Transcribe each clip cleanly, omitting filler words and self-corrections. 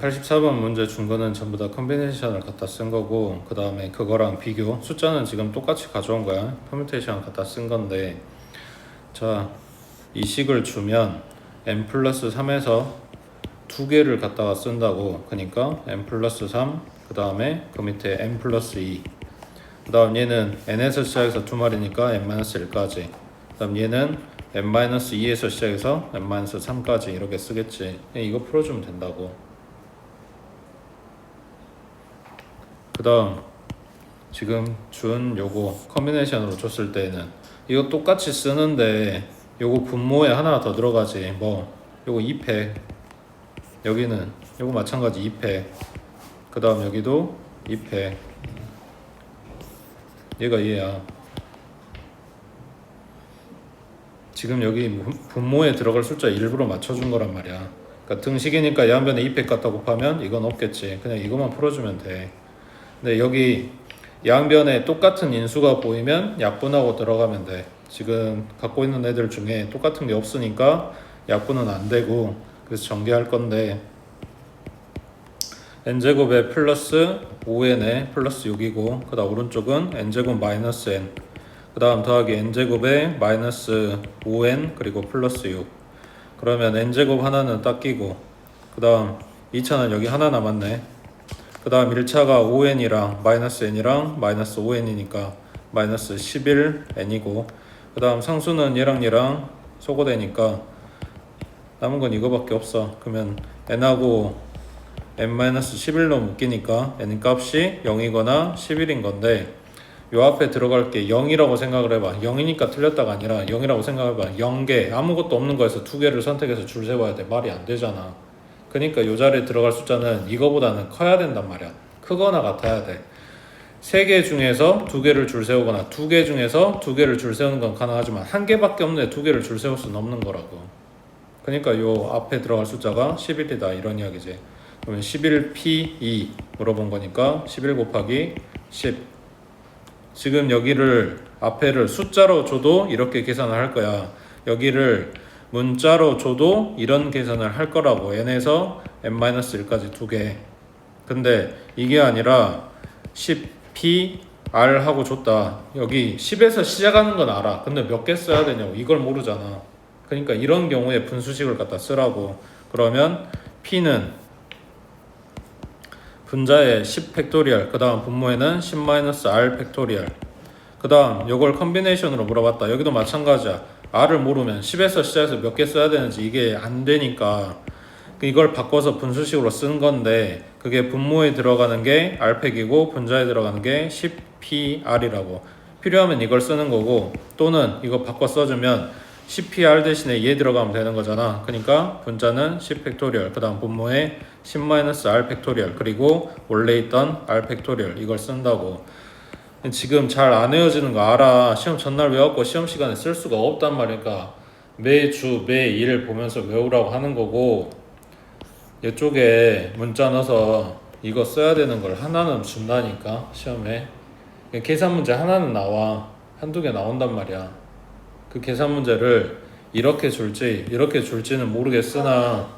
84번 문제 준 거는 전부 다 컨비네이션을 갖다 쓴 거고, 그 다음에 그거랑 비교, 숫자는 지금 똑같이 가져온 거야. 퍼뮤테이션 갖다 쓴 건데, 자, 이 식을 주면 n 플러스 3에서 두 개를 갖다가 쓴다고. 그러니까 n 플러스 3, 그 다음에 그 밑에 n 플러스 2, 그 다음 얘는 n에서 시작해서 두 마리니까 n-1까지, 그 다음 얘는 n-2에서 시작해서 n-3까지 이렇게 쓰겠지. 이거 풀어주면 된다고. 그 다음 지금 준 요거 컨비네이션으로 줬을 때는 이거 똑같이 쓰는데 요거 분모에 하나 더 들어가지. 뭐 요거 2팩, 여기는 요거 마찬가지 2팩, 그 다음 여기도 2팩, 얘가 얘야. 지금 여기 분모에 들어갈 숫자 일부러 맞춰준 거란 말이야. 그러니까 등식이니까 양변에 2팩 갖다 곱하면 이건 없겠지. 그냥 이것만 풀어주면 돼. 근데 여기 양변에 똑같은 인수가 보이면 약분하고 들어가면 돼. 지금 갖고 있는 애들 중에 똑같은 게 없으니까 약분은 안 되고, 그래서 전개할 건데 n제곱에 플러스 5n에 플러스 6이고, 그 다음 오른쪽은 n제곱 마이너스 n, 그 다음 더하기 n제곱에 마이너스 5n 그리고 플러스 6. 그러면 n제곱 하나는 딱 끼고, 그 다음 2차는 여기 하나 남았네. 그 다음 1차가 5n이랑 마이너스 n이랑 마이너스 5n이니까 마이너스 11n이고, 그 다음 상수는 얘랑 소거되니까 남은 건 이거밖에 없어. 그러면 n하고 n-11로 묶이니까 n 값이 0이거나 11인 건데, 요 앞에 들어갈 게 0이라고 생각을 해봐. 0이니까 틀렸다가 아니라 0이라고 생각해봐. 0개, 아무것도 없는 거에서 두 개를 선택해서 줄 세워야 돼. 말이 안 되잖아. 그러니까 요 자리에 들어갈 숫자는 이거보다는 커야 된단 말이야. 크거나 같아야 돼. 3개 중에서 2개를 줄 세우거나 2개 중에서 2개를 줄 세우는 건 가능하지만 1개밖에 없는데 2개를 줄 세울 수는 없는 거라고. 그러니까 요 앞에 들어갈 숫자가 11이다 이런 이야기지. 그러면 11p2 물어본 거니까 11 곱하기 10. 지금 여기를 앞에를 숫자로 줘도 이렇게 계산을 할 거야. 여기를 문자로 줘도 이런 계산을 할 거라고. n에서 n-1까지 두 개. 근데 이게 아니라 10p r 하고 줬다. 여기 10에서 시작하는 건 알아. 근데 몇 개 써야 되냐고. 이걸 모르잖아. 그러니까 이런 경우에 분수식을 갖다 쓰라고. 그러면 p는 분자에 10 팩토리얼, 그 다음 분모에는 10-r 팩토리얼. 그 다음 요걸 컨비네이션으로 물어봤다. 여기도 마찬가지야. r을 모르면 10에서 시작해서 몇 개 써야 되는지 이게 안 되니까 이걸 바꿔서 분수식으로 쓴 건데, 그게 분모에 들어가는 게 r팩이고 분자에 들어가는 게 10pr이라고. 필요하면 이걸 쓰는 거고, 또는 이거 바꿔 써주면 10pr 대신에 얘 들어가면 되는 거잖아. 그러니까 분자는 10 팩토리얼, 그 다음 분모에 10-r 팩토리얼, 그리고 원래 있던 r 팩토리얼, 이걸 쓴다고. 지금 잘 안 외워지는 거 알아. 시험 전날 외웠고 시험 시간에 쓸 수가 없단 말이니까 매주 매일 보면서 외우라고 하는 거고, 이쪽에 문자 넣어서 이거 써야 되는 걸 하나는 준다니까. 시험에 계산 문제 하나는 나와. 한두 개 나온단 말이야. 그 계산 문제를 이렇게 줄지 이렇게 줄지는 모르겠으나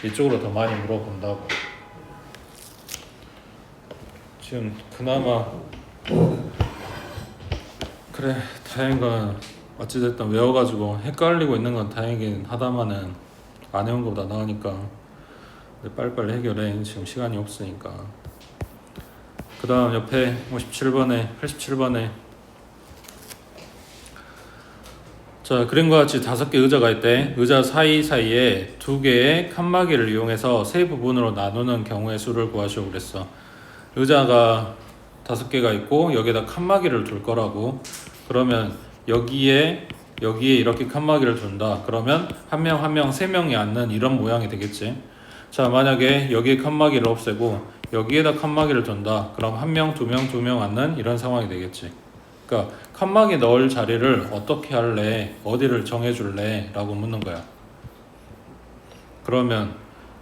이쪽으로 더 많이 물어본다고. 지금 그나마 그래 다행인 건 어찌됐든 외워가지고 헷갈리고 있는 건 다행이긴 하다마는 안 외운 것보다 나으니까 빨리빨리 해결해. 지금 시간이 없으니까. 그 다음 옆에 57번에 87번에 자, 그림과 같이 5개 의자가 있대. 의자 사이사이에 2개의 칸막이를 이용해서 세 부분으로 나누는 경우의 수를 구하시오 그랬어. 의자가 5개가 있고 여기에다 칸막이를 둘 거라고. 그러면 여기에 이렇게 칸막이를 둔다. 그러면 한 명 3명이 앉는 이런 모양이 되겠지. 자, 만약에 여기에 칸막이를 없애고 여기에다 칸막이를 둔다. 그럼 1명, 2명 앉는 이런 상황이 되겠지. 그러니까 칸막이 넣을 자리를 어떻게 할래? 어디를 정해줄래? 라고 묻는 거야. 그러면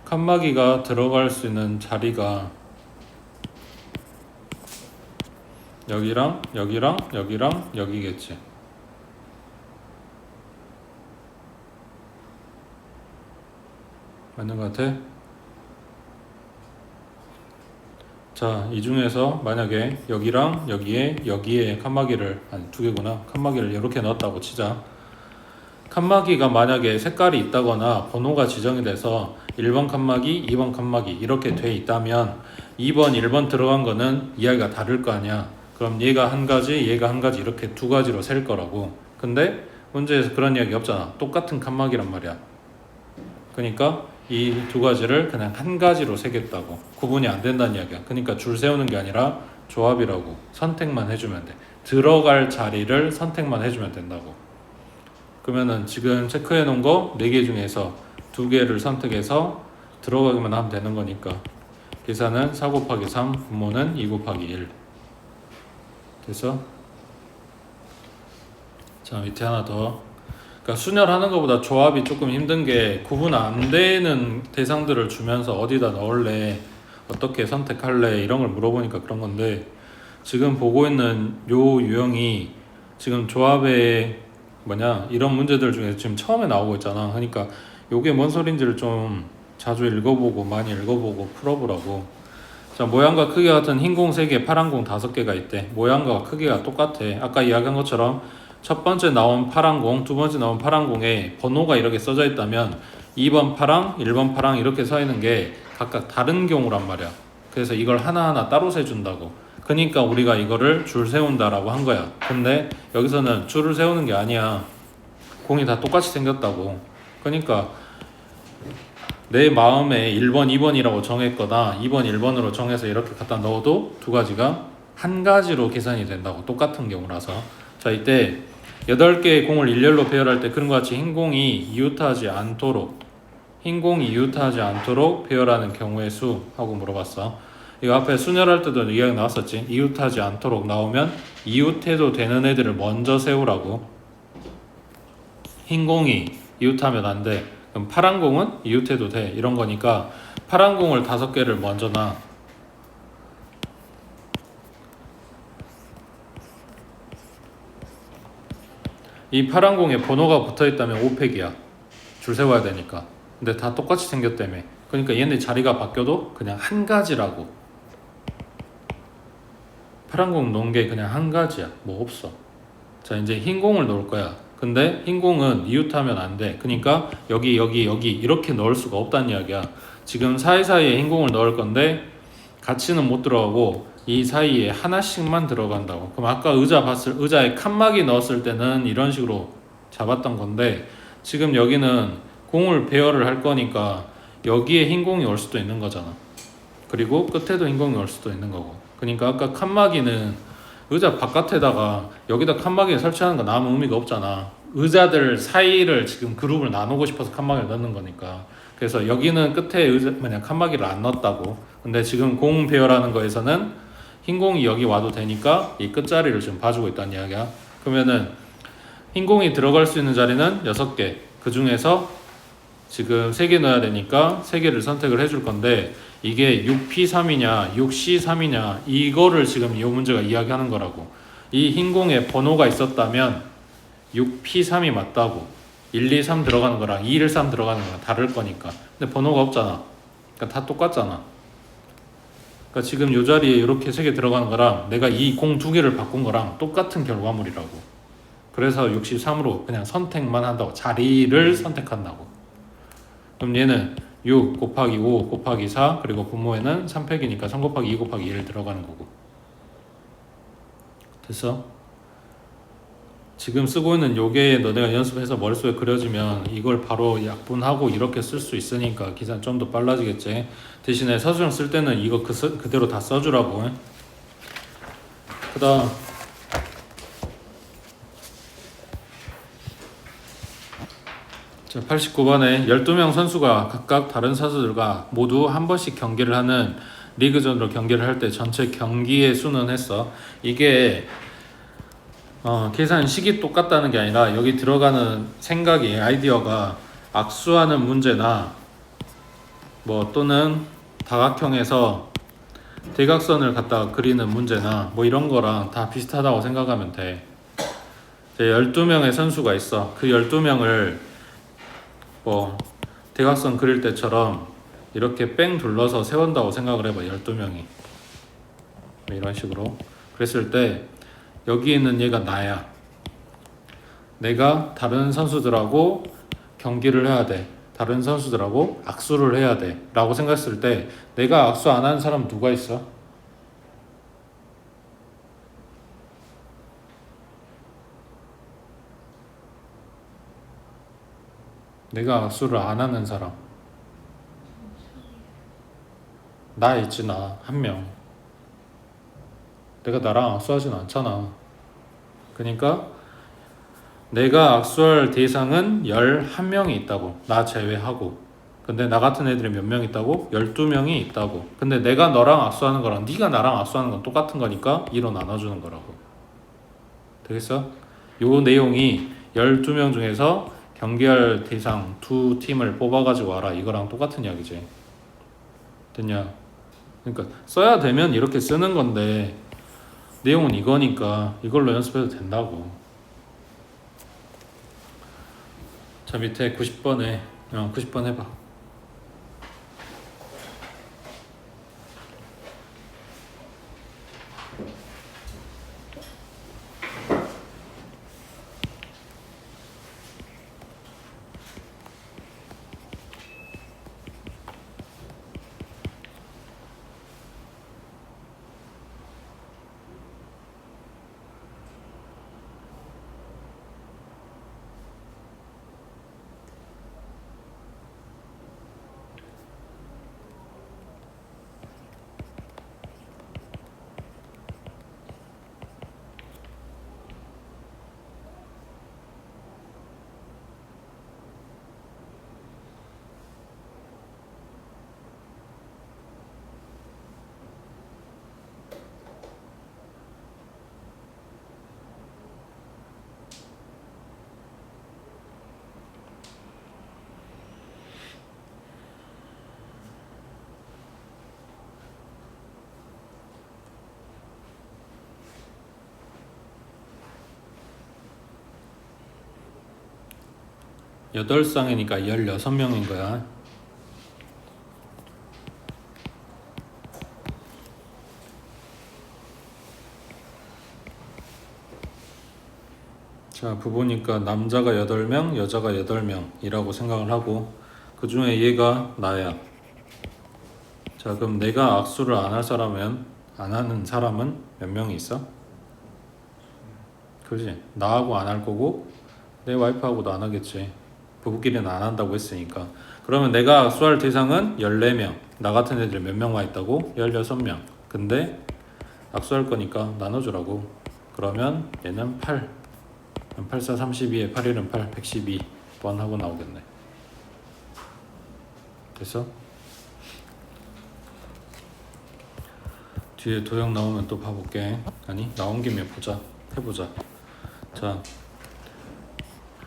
칸막이가 들어갈 수 있는 자리가 여기랑 여기겠지. 맞는 것 같아? 자, 이 중에서 만약에 여기랑 여기에 칸막이를, 아니 두 개구나, 칸막이를 이렇게 넣었다고 치자. 칸막이가 만약에 색깔이 있다거나 번호가 지정이 돼서 1번 칸막이, 2번 칸막이 이렇게 돼 있다면 2번, 1번 들어간 거는 이야기가 다를 거 아니야. 그럼 얘가 한 가지, 얘가 한 가지 이렇게 두 가지로 셀 거라고. 근데 문제에서 그런 이야기 없잖아. 똑같은 칸막이란 말이야. 그러니까 이 두 가지를 그냥 한 가지로 세겠다고. 구분이 안 된다는 이야기야. 그러니까 줄 세우는 게 아니라 조합이라고. 선택만 해주면 돼. 들어갈 자리를 선택만 해주면 된다고. 그러면은 지금 체크해 놓은 거 4개 중에서 2개를 선택해서 들어가기만 하면 되는 거니까 계산은 4 곱하기 3, 분모는 2 곱하기 1. 됐어? 자, 밑에 하나 더. 그러니까 순열하는 것보다 조합이 조금 힘든 게 구분 안 되는 대상들을 주면서 어디다 넣을래, 어떻게 선택할래 이런 걸 물어보니까 그런 건데, 지금 보고 있는 요 유형이 지금 조합의 이런 문제들 중에서 지금 처음에 나오고 있잖아. 그러니까 요게 뭔 소린지를 좀 자주 읽어보고 많이 읽어보고 풀어보라고. 자, 모양과 크기 같은 흰 공 3개, 파란 공 5개가 있대. 모양과 크기가 똑같아. 아까 이야기한 것처럼 첫 번째 나온 파란 공, 두 번째 나온 파란 공에 번호가 이렇게 써져 있다면 2번 파랑, 1번 파랑 이렇게 서 있는 게 각각 다른 경우란 말이야. 그래서 이걸 하나하나 따로 세준다고. 그러니까 우리가 이거를 줄 세운다라고 한 거야. 근데 여기서는 줄을 세우는 게 아니야. 공이 다 똑같이 생겼다고. 그러니까 내 마음에 1번, 2번이라고 정했거나 2번, 1번으로 정해서 이렇게 갖다 넣어도 두 가지가 한 가지로 계산이 된다고. 똑같은 경우라서. 자, 이때 8개의 공을 일렬로 배열할 때 그런 것 같이 흰 공이 이웃하지 않도록 배열하는 경우의 수 하고 물어봤어. 이거 앞에 순열할 때도 이야기 나왔었지. 이웃하지 않도록 나오면 이웃해도 되는 애들을 먼저 세우라고. 흰 공이 이웃하면 안 돼. 그럼 파란 공은 이웃해도 돼. 이런 거니까 파란 공을 5개를 먼저 놔. 이 파란 공에 번호가 붙어있다면 5팩이야. 줄 세워야 되니까. 근데 다 똑같이 생겼다며. 그러니까 얘네 자리가 바뀌어도 그냥 한 가지라고. 파란 공 넣은 게 그냥 한 가지야. 뭐 없어. 자, 이제 흰 공을 넣을 거야. 근데 흰 공은 이웃하면 안 돼. 그러니까 여기 이렇게 넣을 수가 없다는 이야기야. 지금 사이사이에 흰 공을 넣을 건데 같이는 못 들어가고 이 사이에 하나씩만 들어간다고. 그럼 아까 의자에 칸막이 넣었을 때는 이런 식으로 잡았던 건데 지금 여기는 공을 배열을 할 거니까 여기에 흰 공이 올 수도 있는 거잖아. 그리고 끝에도 흰 공이 올 수도 있는 거고. 그러니까 아까 칸막이는 의자 바깥에다가 여기다 칸막이를 설치하는 건 아무 의미가 없잖아. 의자들 사이를 지금 그룹을 나누고 싶어서 칸막이를 넣는 거니까. 그래서 여기는 끝에 만약 칸막이를 안 넣었다고. 근데 지금 공 배열하는 거에서는 흰 공이 여기 와도 되니까 이 끝자리를 지금 봐주고 있다는 이야기야. 그러면은 흰 공이 들어갈 수 있는 자리는 6개. 그 중에서 지금 3개 넣어야 되니까 3개를 선택을 해줄 건데 이게 6P3이냐 6C3이냐 이거를 지금 이 문제가 이야기하는 거라고. 이 흰 공에 번호가 있었다면 6P3이 맞다고. 1, 2, 3 들어가는 거랑 2, 1, 3 들어가는 거랑 다를 거니까. 근데 번호가 없잖아. 그러니까 다 똑같잖아. 그러니까 지금 이 자리에 이렇게 3개 들어가는 거랑 내가 이 공 2개를 바꾼 거랑 똑같은 결과물이라고. 그래서 63으로 그냥 선택만 한다고. 자리를 선택한다고. 그럼 얘는 6 곱하기 5 곱하기 4 그리고 분모에는 3팩이니까 3 곱하기 2 곱하기 1 들어가는 거고. 됐어? 지금 쓰고 있는 요게 너네가 연습해서 머릿속에 그려지면 이걸 바로 약분하고 이렇게 쓸 수 있으니까 계산 좀 더 빨라지겠지. 대신에 서술형 쓸 때는 이거 그대로 다 써주라고. 그 다음 자, 89번에 12명 선수가 각각 다른 선수들과 모두 한 번씩 경기를 하는 리그전으로 경기를 할 때 전체 경기의 수는 했어. 이게 계산식이 똑같다는 게 아니라 여기 들어가는 생각이 아이디어가 악수하는 문제나 뭐 또는 다각형에서 대각선을 갖다가 그리는 문제나 뭐 이런 거랑 다 비슷하다고 생각하면 돼. 12명의 선수가 있어. 그 12명을 뭐 대각선 그릴 때처럼 이렇게 뺑 둘러서 세운다고 생각을 해봐. 12명이 이런 식으로. 그랬을 때 여기 있는 얘가 나야. 내가 다른 선수들하고 경기를 해야 돼. 다른 선수들하고 악수를 해야 돼. 라고 생각했을 때 내가 악수 안 하는 사람 누가 있어? 내가 악수를 안 하는 사람. 나 있지, 나. 한 명. 내가 나랑 악수하진 않잖아. 그러니까 내가 악수할 대상은 11명이 있다고. 나 제외하고. 근데 나 같은 애들이 몇 명 있다고? 12명이 있다고. 근데 내가 너랑 악수하는 거랑 네가 나랑 악수하는 건 똑같은 거니까 2로 나눠주는 거라고. 되겠어? 요 내용이 12명 중에서 경기할 대상 2팀을 뽑아가지고 와라. 이거랑 똑같은 이야기지. 됐냐? 그러니까 써야 되면 이렇게 쓰는 건데 내용은 이거니까 이걸로 연습해도 된다고. 자, 밑에 90번에 90번 해봐. 여덟 쌍이니까 16명인 거야. 자, 부부니까 남자가 8명, 여자가 8명이라고 생각을 하고 그 중에 얘가 나야. 자, 그럼 내가 악수를 안 하는 사람은 몇 명이 있어? 그렇지. 나하고 안 할 거고 내 와이프하고도 안 하겠지. 부부끼리는 안 한다고 했으니까. 그러면 내가 악수할 대상은 14명. 나 같은 애들이 몇 명 와 있다고? 16명. 근데 악수할 거니까 나눠주라고. 그러면 얘는 8. 8, 4, 32에 8, 1은 8, 112번 하고 나오겠네. 됐어? 뒤에 도형 나오면 또 봐볼게. 아니, 나온 김에 해보자. 자,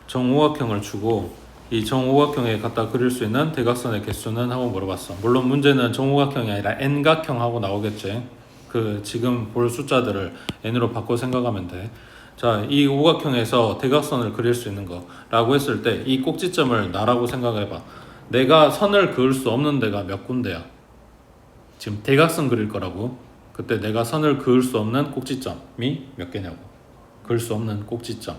정오각형을 주고 이 정오각형에 갖다 그릴 수 있는 대각선의 개수는 하고 물어봤어. 물론 문제는 정오각형이 아니라 n각형 하고 나오겠지. 그 지금 볼 숫자들을 n으로 바꿔 생각하면 돼. 자, 이 오각형에서 대각선을 그릴 수 있는 거 라고 했을 때 이 꼭지점을 나라고 생각해봐. 내가 선을 그을 수 없는 데가 몇 군데야? 지금 대각선 그릴 거라고. 그때 내가 선을 그을 수 없는 꼭지점이 몇 개냐고. 그을 수 없는 꼭지점.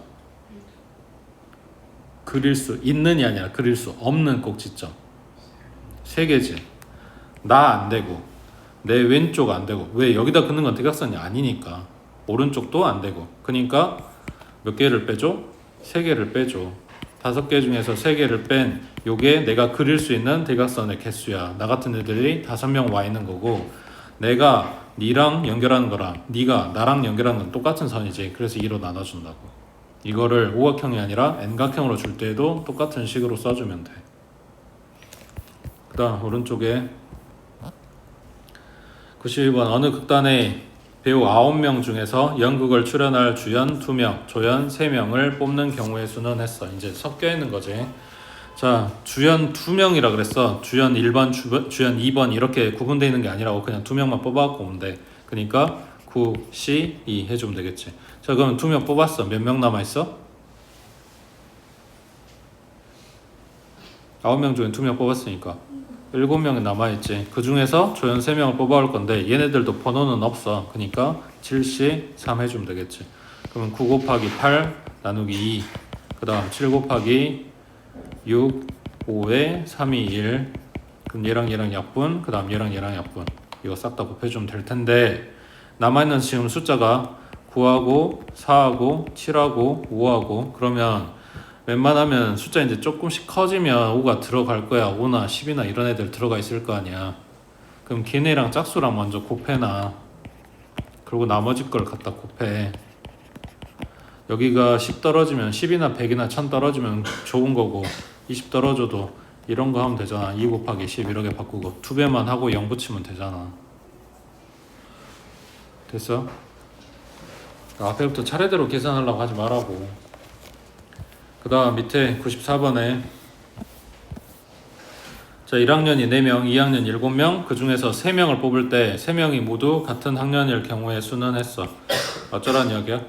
그릴 수 있는이 아니라 그릴 수 없는 꼭지점 3개지. 나 안 되고 내 왼쪽 안 되고. 왜? 여기다 긋는 건 대각선이 아니니까. 오른쪽도 안 되고. 그러니까 몇 개를 빼줘? 3개를 빼줘. 5개 중에서 3개를 뺀 요게 내가 그릴 수 있는 대각선의 개수야. 나 같은 애들이 5명 와 있는 거고 내가 니랑 연결하는 거랑 니가 나랑 연결하는 건 똑같은 선이지. 그래서 2로 나눠준다고. 이거를 오각형이 아니라 n각형으로 줄 때에도 똑같은 식으로 써주면 돼. 그 다음 오른쪽에 91번 어느 극단에 배우 9명 중에서 연극을 출연할 주연 2명, 조연 3명을 뽑는 경우의 수는 했어. 이제 섞여 있는 거지. 자, 주연 2명이라 그랬어. 주연 1번, 주연 2번 이렇게 구분되어 있는 게 아니라고 그냥 2명만 뽑아갖고 오면 돼. 그러니까 9, C, 2 해주면 되겠지. 자, 그럼 2명 뽑았어. 몇 명 남아있어? 9명 중에 2명 뽑았으니까 7명이 남아있지. 그 중에서 조연 3명을 뽑아올 건데 얘네들도 번호는 없어. 그러니까 7시 3 해주면 되겠지. 그러면 9 곱하기 8 나누기 2, 그 다음 7 곱하기 6, 5에 3이 1, 그럼 얘랑 약분, 그 다음 얘랑 약분, 이거 싹 다 곱해주면 될 텐데 남아있는 지금 숫자가 9하고 4하고 7하고 5하고, 그러면 웬만하면 숫자 이제 조금씩 커지면 5가 들어갈 거야. 5나 10이나 이런 애들 들어가 있을 거 아니야. 그럼 걔네랑 짝수랑 먼저 곱해놔. 그리고 나머지 걸 갖다 곱해. 여기가 10 떨어지면 10이나 100이나 1000 떨어지면 좋은 거고, 20 떨어져도 이런 거 하면 되잖아. 2 곱하기 10 이렇게 바꾸고 2배만 하고 0 붙이면 되잖아. 됐어? 앞에부터 차례대로 계산하려고 하지 말라고. 그 다음 밑에 94번에 자 1학년이 4명, 2학년 7명, 그 중에서 3명을 뽑을 때 3명이 모두 같은 학년일 경우의 수는 했어. 어쩌란 이야기야?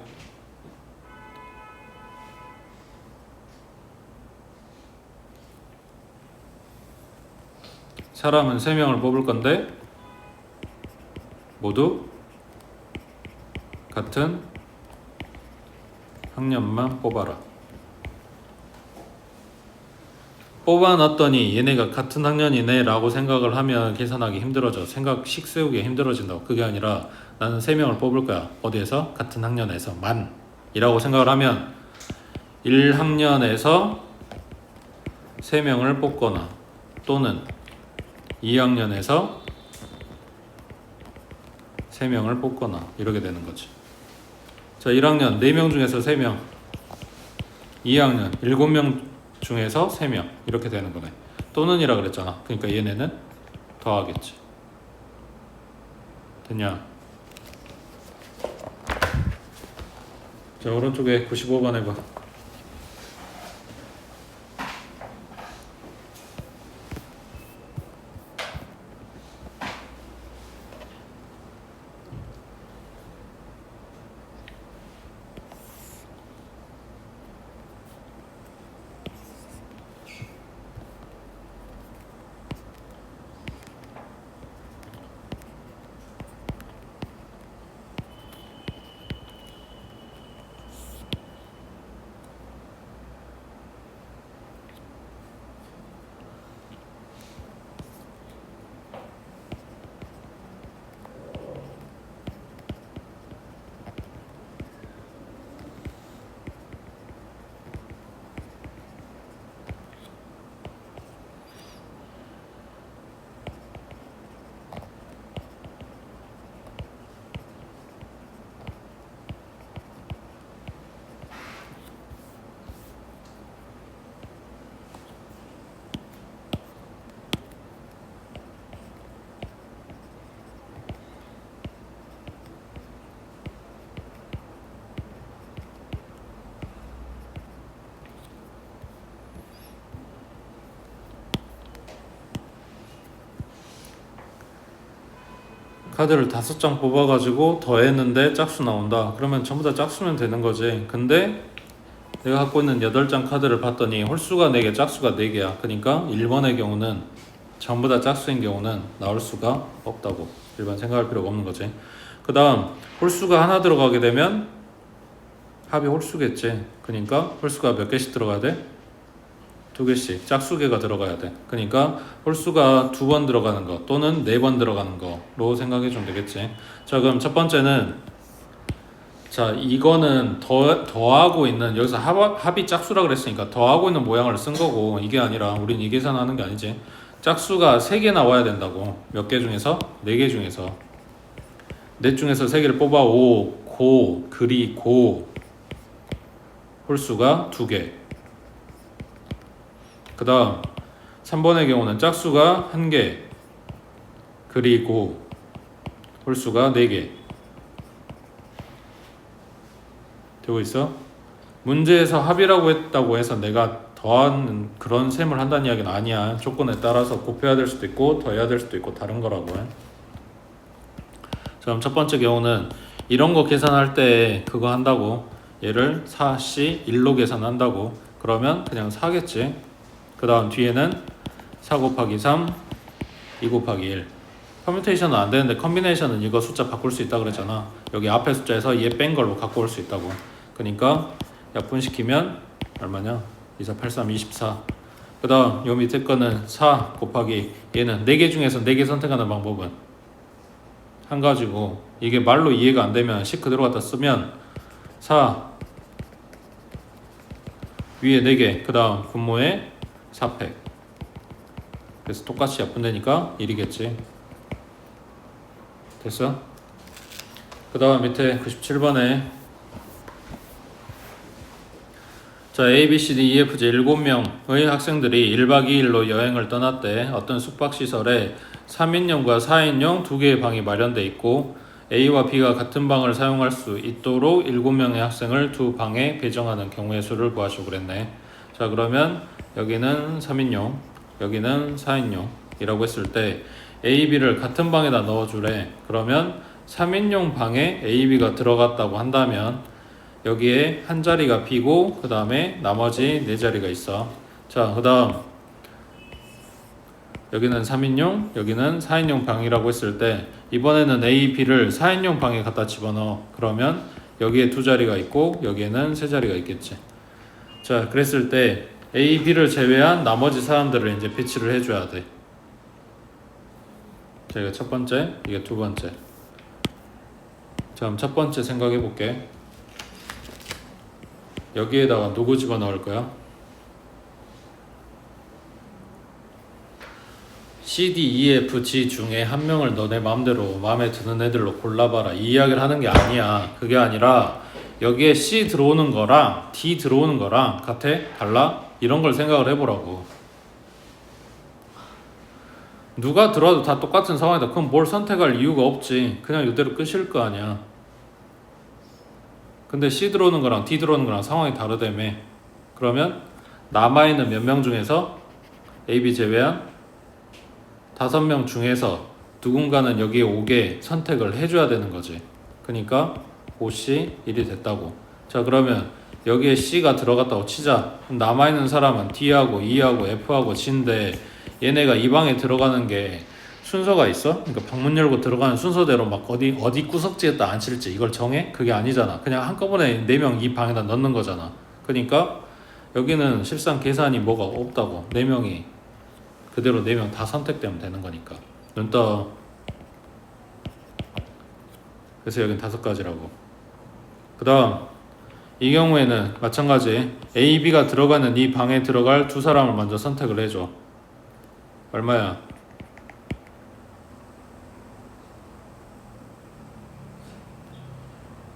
사람은 3명을 뽑을 건데 모두 같은 학년만 뽑아라. 뽑아놨더니 얘네가 같은 학년이네 라고 생각을 하면 계산하기 힘들어져. 생각식 세우기 힘들어진다고. 그게 아니라 나는 3명을 뽑을 거야. 어디에서? 같은 학년에서 만 이라고 생각을 하면 1학년에서 3명을 뽑거나 또는 2학년에서 3명을 뽑거나 이렇게 되는 거지. 자 1학년 4명 중에서 3명, 2학년 7명 중에서 3명 이렇게 되는 거네. 또는이라 그랬잖아. 그러니까 얘네는 더하겠지. 됐냐? 자 오른쪽에 95번 해봐. 카드를 5장 뽑아가지고 더했는데 짝수 나온다. 그러면 전부 다 짝수면 되는 거지. 근데 내가 갖고 있는 8장 카드를 봤더니 홀수가 4개, 짝수가 4개야. 그러니까 1번의 경우는 전부 다 짝수인 경우는 나올 수가 없다고. 일반 생각할 필요가 없는 거지. 그 다음 홀수가 하나 들어가게 되면 합이 홀수겠지. 그러니까 홀수가 몇 개씩 들어가야 돼? 2개씩 짝수개가 들어가야 돼. 그러니까 홀수가 2번 들어가는 거 또는 4번 들어가는 거로 생각해 주면 되겠지. 자 그럼 첫 번째는 자 이거는 더하고 있는, 여기서 합이 짝수라 그랬으니까 더하고 있는 모양을 쓴 거고, 이게 아니라 우린 이 계산하는 게 아니지. 짝수가 3개 나와야 된다고. 몇 개 중에서? 4개 중에서. 넷 중에서 3개를 뽑아. 5, 고, 그리, 고. 홀수가 2개. 그 다음 3번의 경우는 짝수가 1개, 그리고 홀수가 4개. 되고 있어? 문제에서 합이라고 했다고 해서 내가 더하는 그런 셈을 한다는 이야기는 아니야. 조건에 따라서 곱해야 될 수도 있고 더해야 될 수도 있고 다른 거라고 해. 자, 그럼 첫 번째 경우는 이런 거 계산할 때 그거 한다고. 얘를 4C 1로 계산한다고. 그러면 그냥 4겠지. 그 다음 뒤에는 4 곱하기 3 2 곱하기 1. 퍼뮤테이션은 안 되는데 컨비네이션은 이거 숫자 바꿀 수 있다 그랬잖아. 여기 앞에 숫자에서 얘 뺀 걸로 갖고 올 수 있다고. 그러니까 약분시키면 얼마냐? 2, 4, 8, 3, 24. 그 다음 요 밑에 거는 4 곱하기 얘는 4개 중에서 4개 선택하는 방법은 한 가지고, 이게 말로 이해가 안 되면 식 그대로 갖다 쓰면 4 위에 4개, 그 다음 분모에 4팩. 그래서 똑같이 약분되니까 1이겠지. 됐어? 그 다음 밑에 97번에 자, A, B, C, D, E, F, G 7명의 학생들이 1박 2일로 여행을 떠났대. 어떤 숙박시설에 3인용과 4인용 두 개의 방이 마련돼 있고 A와 B가 같은 방을 사용할 수 있도록 7명의 학생을 두 방에 배정하는 경우의 수를 구하시오 그랬네. 자, 그러면 여기는 3인용, 여기는 4인용이라고 했을 때 A, B를 같은 방에다 넣어주래. 그러면 3인용 방에 A, B가 들어갔다고 한다면 여기에 한 자리가 B고 그 다음에 나머지 4자리가 있어. 자, 그 다음 여기는 3인용, 여기는 4인용 방이라고 했을 때 이번에는 A, B를 4인용 방에 갖다 집어넣어. 그러면 여기에 2자리가 있고 여기에는 3자리가 있겠지. 자, 그랬을 때 A, B를 제외한 나머지 사람들을 이제 배치를 해줘야 돼. 자, 이거 첫 번째, 이게 두 번째. 자, 그럼 첫 번째 생각해 볼게. 여기에다가 누구 집어넣을 거야? C, D, E, F, G 중에 한 명을 너네 마음대로 마음에 드는 애들로 골라봐라. 이 이야기를 하는 게 아니야. 그게 아니라 여기에 C 들어오는 거랑 D 들어오는 거랑 같아? 달라? 이런 걸 생각을 해보라고. 누가 들어와도 다 똑같은 상황이다. 그럼 뭘 선택할 이유가 없지. 그냥 이대로 끝일 거 아니야. 근데 C 들어오는 거랑 D 들어오는 거랑 상황이 다르다며. 그러면 남아있는 몇 명 중에서 A, B 제외한 5명 중에서 누군가는 여기에 오게 선택을 해줘야 되는 거지. 그러니까 O, C, 1이 됐다고. 자, 그러면 여기에 C가 들어갔다고 치자. 그럼 남아있는 사람은 D하고 E하고 F하고 G인데 얘네가 이 방에 들어가는 게 순서가 있어? 그러니까 방문 열고 들어가는 순서대로 막 어디 구석지에다 앉힐지 이걸 정해? 그게 아니잖아. 그냥 한꺼번에 4명 이 방에다 넣는 거잖아. 그러니까 여기는 실상 계산이 뭐가 없다고. 4명이 그대로 4명 다 선택되면 되는 거니까. 눈 떠. 그래서 여긴 5가지라고. 그 다음 이 경우에는 마찬가지 A, B가 들어가는 이 방에 들어갈 2사람을 먼저 선택을 해줘. 얼마야?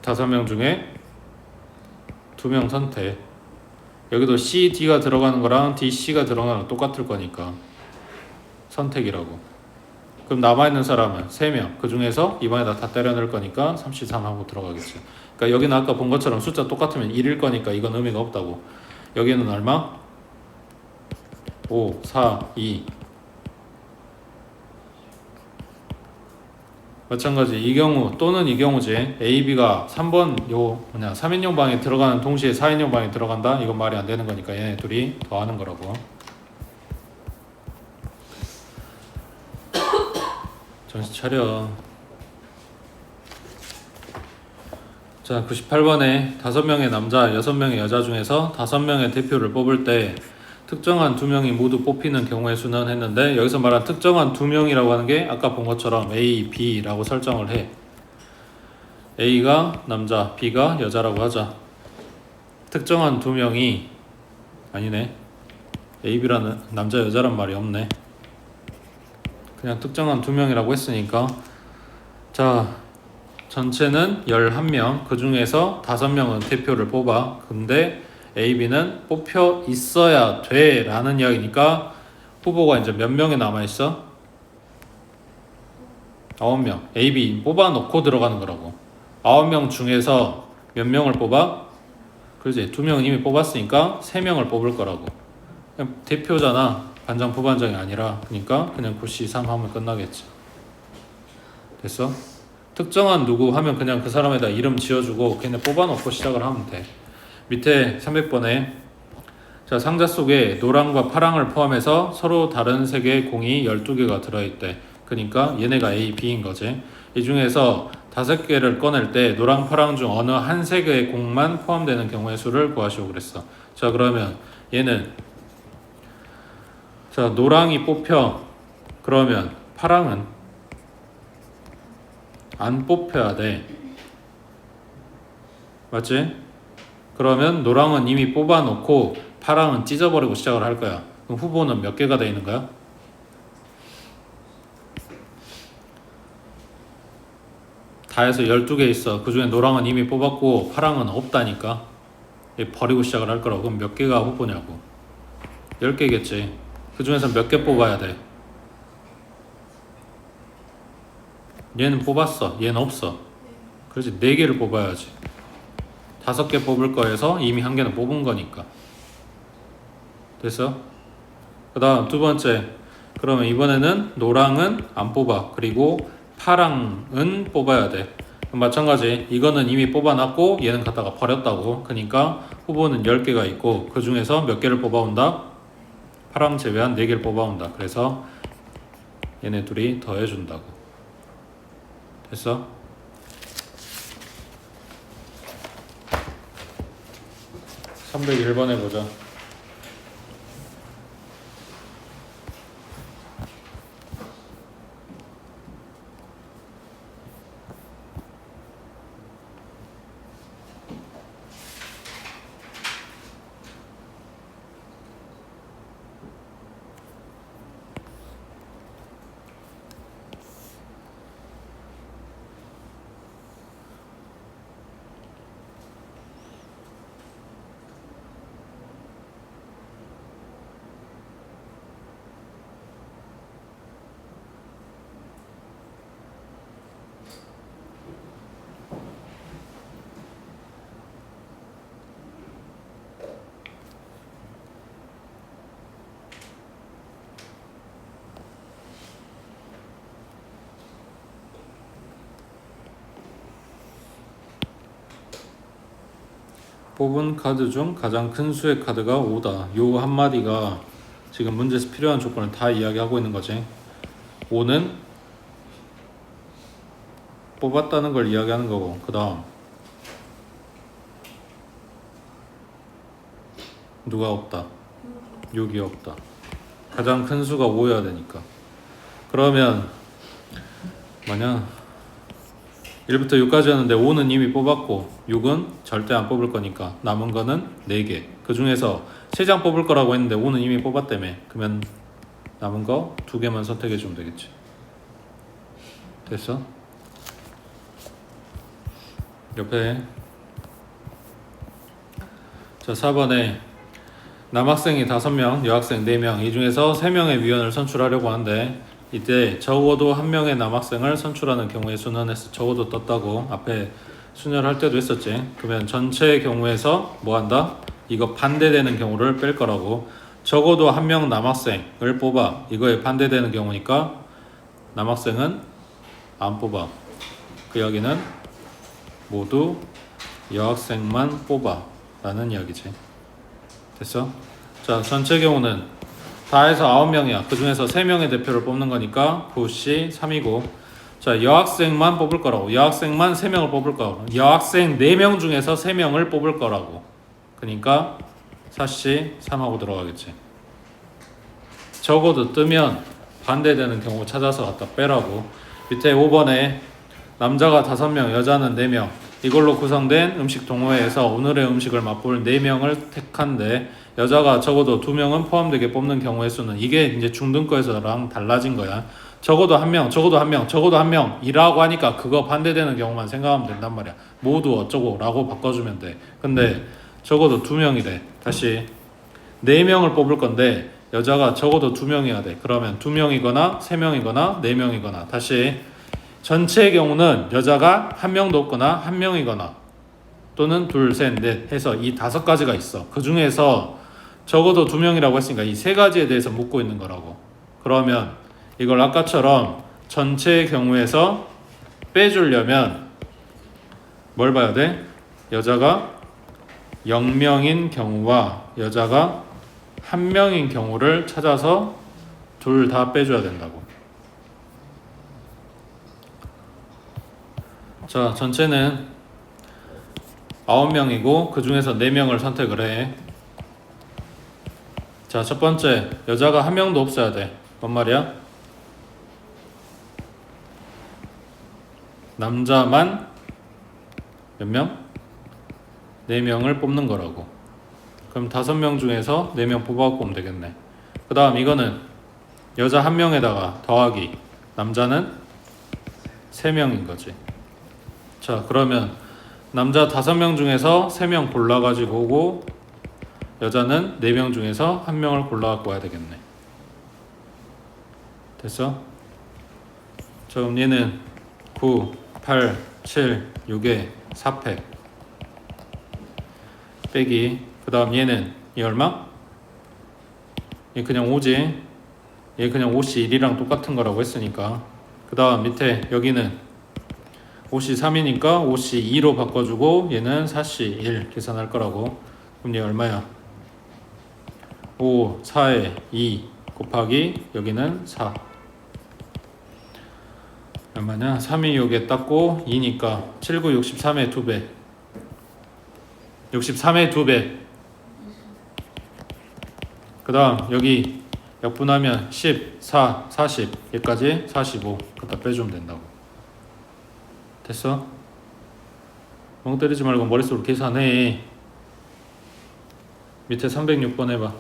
5명 중에 2명 선택. 여기도 C, D가 들어가는 거랑 D, C가 들어가는 거랑 똑같을 거니까 선택이라고. 그럼 남아있는 사람은 3명. 그 중에서 이 방에다 다 때려 넣을 거니까 33 하고 들어가겠지. 그러니까 여기는 아까 본 것처럼 숫자 똑같으면 1일 거니까 이건 의미가 없다고. 여기는 얼마? 5, 4, 2. 마찬가지 이 경우 또는 이 경우지. A, B가 3번 요 3인용 방에 들어가는 동시에 4인용 방에 들어간다? 이건 말이 안 되는 거니까 얘네 둘이 더하는 거라고. 정신 차려. 자, 98번에 5명의 남자, 6명의 여자 중에서 5명의 대표를 뽑을 때 특정한 2명이 모두 뽑히는 경우의 수는 했는데 여기서 말한 특정한 2명이라고 하는 게 아까 본 것처럼 A, B라고 설정을 해. A가 남자, B가 여자라고 하자. 특정한 2명이 아니네. A, B라는 남자, 여자란 말이 없네. 그냥 특정한 2명이라고 했으니까 자, 전체는 11명. 그 중에서 5명은 대표를 뽑아. 근데 A, B는 뽑혀 있어야 돼 라는 이야기니까 후보가 이제 몇 명이 남아있어? 9명. A, B 뽑아놓고 들어가는 거라고. 9명 중에서 몇 명을 뽑아? 그렇지. 2명은 이미 뽑았으니까 3명을 뽑을 거라고. 그냥 대표잖아. 반장 부반장이 아니라. 그러니까 그냥 9C3 하면 끝나겠지. 됐어? 특정한 누구 하면 그냥 그 사람에다 이름 지어주고 걔네 뽑아놓고 시작을 하면 돼. 밑에 300번에 자, 상자 속에 노랑과 파랑을 포함해서 서로 다른 색의 공이 12개가 들어있대. 그러니까 얘네가 A, B인 거지. 이 중에서 5개를 꺼낼 때 노랑, 파랑 중 어느 한 색의 공만 포함되는 경우의 수를 구하시오 그랬어. 자, 그러면 얘는 자, 노랑이 뽑혀. 그러면 파랑은 안 뽑혀야 돼. 맞지? 그러면 노랑은 이미 뽑아놓고 파랑은 찢어버리고 시작을 할 거야. 그럼 후보는 몇 개가 돼 있는 거야? 다 해서 12개 있어. 그 중에 노랑은 이미 뽑았고 파랑은 없다니까. 버리고 시작을 할 거라고. 그럼 몇 개가 후보냐고. 10개겠지. 그 중에서 몇 개 뽑아야 돼? 얘는 뽑았어. 얘는 없어. 그렇지. 4개를 뽑아야지. 5개 뽑을 거에서 이미 1개는 뽑은 거니까. 됐어? 그 다음 두 번째. 그러면 이번에는 노랑은 안 뽑아. 그리고 파랑은 뽑아야 돼. 그럼 마찬가지. 이거는 이미 뽑아놨고 얘는 갖다가 버렸다고. 그러니까 후보는 10개가 있고 그 중에서 몇 개를 뽑아온다? 파랑 제외한 4개를 뽑아온다. 그래서 얘네 둘이 더해준다고. 됐어? 301번 해보자. 뽑은 카드 중 가장 큰 수의 카드가 5다. 요 한마디가 지금 문제에서 필요한 조건을 다 이야기하고 있는 거지. 5는 뽑았다는 걸 이야기하는 거고, 그 다음 누가 없다? 6이 없다. 가장 큰 수가 5여야 되니까. 그러면 만약 1부터 6까지였는데 5는 이미 뽑았고 6은 절대 안 뽑을 거니까 남은 거는 4개. 그 중에서 3장 뽑을 거라고 했는데 5는 이미 뽑았다며. 그러면 남은 거 2개만 선택해 주면 되겠지. 됐어? 옆에 자 4번에 남학생이 5명, 여학생 4명, 이 중에서 3명의 위원을 선출하려고 하는데 이때 적어도 1명의 남학생을 선출하는 경우의 수는 했어. 적어도 떴다고 앞에 순열할 때도 했었지. 그러면 전체의 경우에서 뭐 한다? 이거 반대되는 경우를 뺄 거라고. 적어도 1명 남학생을 뽑아. 이거에 반대되는 경우니까 남학생은 안 뽑아. 그 이야기는 모두 여학생만 뽑아 라는 이야기지. 됐어? 자, 전체 경우는 다 해서 9명이야. 그 중에서 3명의 대표를 뽑는 거니까 9C 3이고. 자, 여학생만 뽑을 거라고. 여학생만 3명을 뽑을 거라고. 여학생 4명 중에서 3명을 뽑을 거라고. 그러니까 4C 3하고 들어가겠지. 적어도 뜨면 반대되는 경우 찾아서 갖다 빼라고. 밑에 5번에 남자가 5명, 여자는 4명. 이걸로 구성된 음식 동호회에서 오늘의 음식을 맛볼 4명을 택한데 여자가 적어도 2명은 포함되게 뽑는 경우의 수는 이게 이제 중등거에서랑 달라진 거야. 적어도 1명, 적어도 1명, 적어도 1명이라고 하니까 그거 반대되는 경우만 생각하면 된단 말이야. 모두 어쩌고 라고 바꿔주면 돼. 근데 적어도 2명이래. 다시 4명을 뽑을 건데 여자가 적어도 2명이어야 돼. 그러면 2명이거나 3명이거나 4명이거나. 다시 전체의 경우는 여자가 1명도 없거나 1명이거나 또는 둘, 셋, 넷 해서 이 5가지가 있어. 그 중에서 적어도 2명이라고 했으니까 이 3가지에 대해서 묻고 있는 거라고. 그러면 이걸 아까처럼 전체의 경우에서 빼주려면 뭘 봐야 돼? 여자가 0명인 경우와 여자가 한 명인 경우를 찾아서 둘 다 빼줘야 된다고. 자, 전체는 9명이고 그 중에서 4명을 선택을 해. 자, 첫 번째, 여자가 한 명도 없어야 돼. 뭔 말이야? 남자만 몇 명? 4명을 뽑는 거라고. 그럼 5명 중에서 4명 뽑아갖고 오면 되겠네. 그 다음 이거는 여자 1명에다가 더하기 남자는 3명인 거지. 자, 그러면 남자 5명 중에서 3명 골라가지고 오고 여자는 4명 중에서 1명을 골라갖고 와야 되겠네. 됐어? 자, 그럼 얘는 9, 8, 7, 6에 4팩 빼기 그 다음 얘는 얘 얼마? 얘 그냥 5지. 얘 그냥 5씨 1이랑 똑같은 거라고 했으니까. 그 다음 밑에 여기는 5씨 3이니까 5씨 2로 바꿔주고 얘는 4씨 1 계산할 거라고. 그럼 얘 얼마야? 5, 4에 2 곱하기 여기는 4 얼마냐? 3이 여기에 땄고 2니까 7, 9, 63의 2배 63의 2배. 그 다음 여기 약분하면 10, 4, 40 여기까지 45 갖다 빼주면 된다고. 됐어? 멍 때리지 말고 머릿속으로 계산해. 밑에 306번 해봐.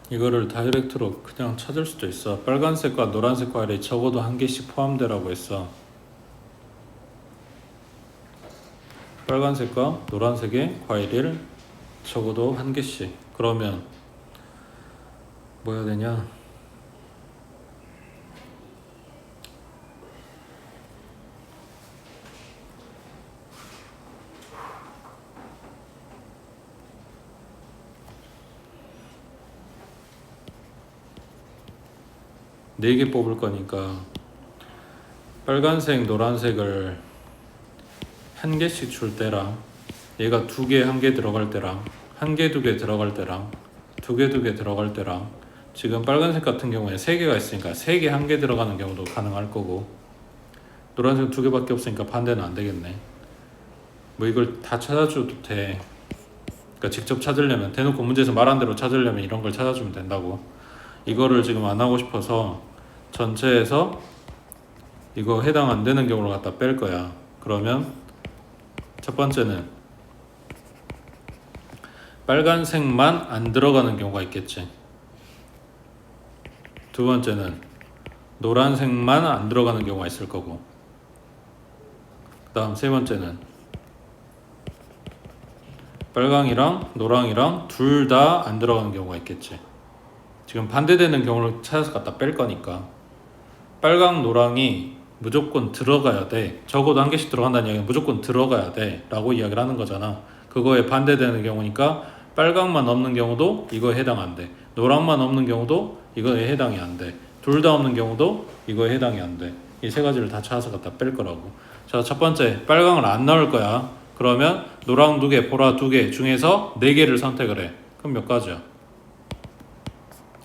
이거를 다이렉트로 그냥 찾을 수도 있어. 빨간색과 노란색 과일이 적어도 한 개씩 포함되라고 했어. 빨간색과 노란색의 과일을 적어도 한 개씩. 그러면 뭐 해야 되냐? 네 개 뽑을 거니까 빨간색, 노란색을 한 개씩 줄 때랑 얘가 2개, 1개 들어갈 때랑 1개, 2개 들어갈 때랑 2개, 2개 들어갈 때랑 지금 빨간색 같은 경우에 3개가 있으니까 3개, 1개 들어가는 경우도 가능할 거고 노란색 두 개밖에 없으니까 반대는 안 되겠네. 뭐 이걸 다 찾아줘도 돼. 그러니까 직접 찾으려면, 대놓고 문제에서 말한 대로 찾으려면 이런 걸 찾아주면 된다고. 이거를 지금 안 하고 싶어서 전체에서 이거 해당 안 되는 경우를 갖다 뺄 거야. 그러면 첫 번째는 빨간색만 안 들어가는 경우가 있겠지. 두 번째는 노란색만 안 들어가는 경우가 있을 거고, 그 다음 세 번째는 빨강이랑 노랑이랑 둘 다 안 들어가는 경우가 있겠지. 지금 반대되는 경우를 찾아서 갖다 뺄 거니까 빨강 노랑이 무조건 들어가야 돼, 적어도 한 개씩 들어간다는 이야기는 무조건 들어가야 돼 라고 이야기를 하는 거잖아. 그거에 반대되는 경우니까 빨강만 없는 경우도 이거에 해당 안 돼, 노랑만 없는 경우도 이거에 해당이 안 돼, 둘 다 없는 경우도 이거에 해당이 안 돼. 이 세 가지를 다 찾아서 갖다 뺄 거라고. 자, 첫 번째 빨강을 안 넣을 거야. 그러면 노랑 2개, 보라 2개 중에서 4개를 선택을 해. 그럼 몇 가지야?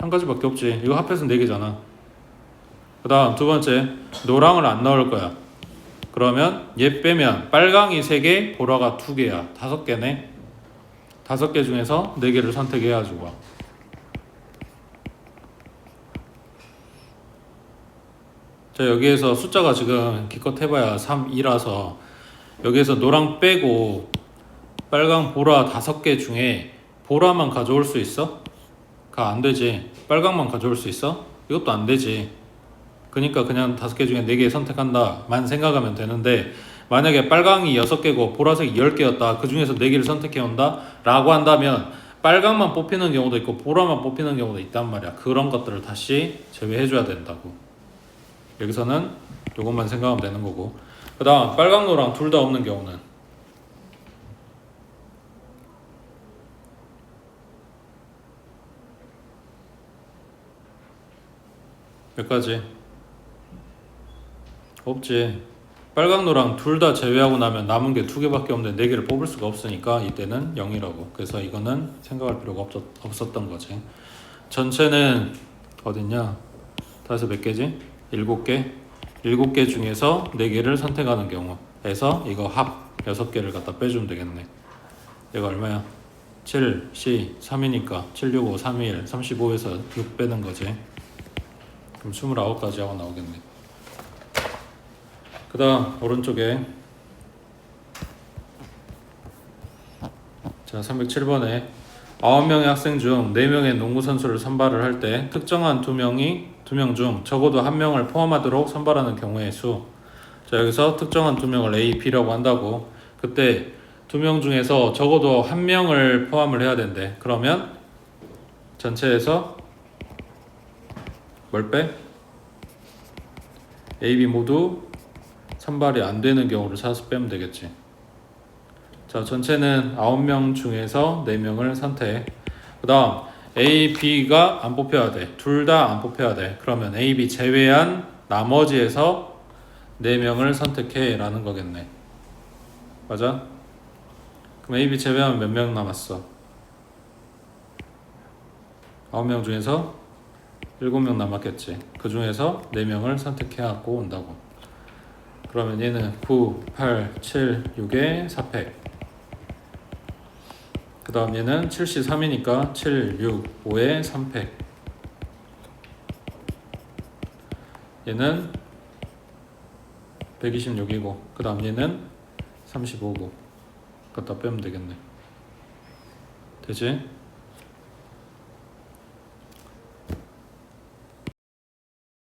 한 가지밖에 없지. 이거 합해서 4개잖아. 그 다음 두 번째 노랑을 안 넣을 거야. 그러면 얘 빼면 빨강이 3개, 보라가 2개야. 5개네. 5개 중에서 4개를 선택해가지고 와. 자, 여기에서 숫자가 지금 기껏 해봐야 3, 2라서 여기에서 노랑 빼고 빨강, 보라 5개 중에 보라만 가져올 수 있어? 가 안 되지. 빨강만 가져올 수 있어? 이것도 안 되지. 그러니까 그냥 5개 중에 4개 선택한다만 생각하면 되는데, 만약에 빨강이 6개고 보라색이 10개였다. 그 중에서 4개를 선택해온다 라고 한다면 빨강만 뽑히는 경우도 있고 보라만 뽑히는 경우도 있단 말이야. 그런 것들을 다시 제외해줘야 된다고. 여기서는 이것만 생각하면 되는 거고, 그 다음 빨강 노랑 둘 다 없는 경우는 몇 가지? 없지. 빨강 노랑 둘 다 제외하고 나면 남은 게 2개밖에 없는데 4개를 뽑을 수가 없으니까 이때는 0이라고. 그래서 이거는 생각할 필요가 없었던 거지. 전체는 어딨냐? 다시 몇 개지? 7개? 7개 중에서 4개를 선택하는 경우에서 이거 합 6개를 갖다 빼주면 되겠네. 얘가 얼마야? 7, C, 3이니까 7, 6, 5, 3, 1, 35에서 6 빼는 거지. 그럼 29까지 하고 나오겠네. 그 다음 오른쪽에 자 307번에 9명의 학생 중 4명의 농구 선수를 선발을 할 때 특정한 2명 중 적어도 1명을 포함하도록 선발하는 경우의 수. 자, 여기서 특정한 2명을 A, B라고 한다고. 그때 2명 중에서 적어도 1명을 포함을 해야 된대. 그러면 전체에서 뭘 빼? A, B 모두 선발이 안 되는 경우를 찾아서 빼면 되겠지. 자, 전체는 9명 중에서 4명을 선택. 그 다음 A, B가 안 뽑혀야 돼. 둘 다 안 뽑혀야 돼. 그러면 A, B 제외한 나머지에서 4명을 선택해 라는 거겠네. 맞아? 그럼 A, B 제외하면 몇 명 남았어? 9명 중에서 7명 남았겠지. 그 중에서 4명을 선택해갖고 온다고. 그러면 얘는 9, 8, 7, 6에 4팩. 그 다음 얘는 73이니까 7, 6, 5에 3팩. 얘는 126이고 그 다음 얘는 35고 갖다 빼면 되겠네. 되지?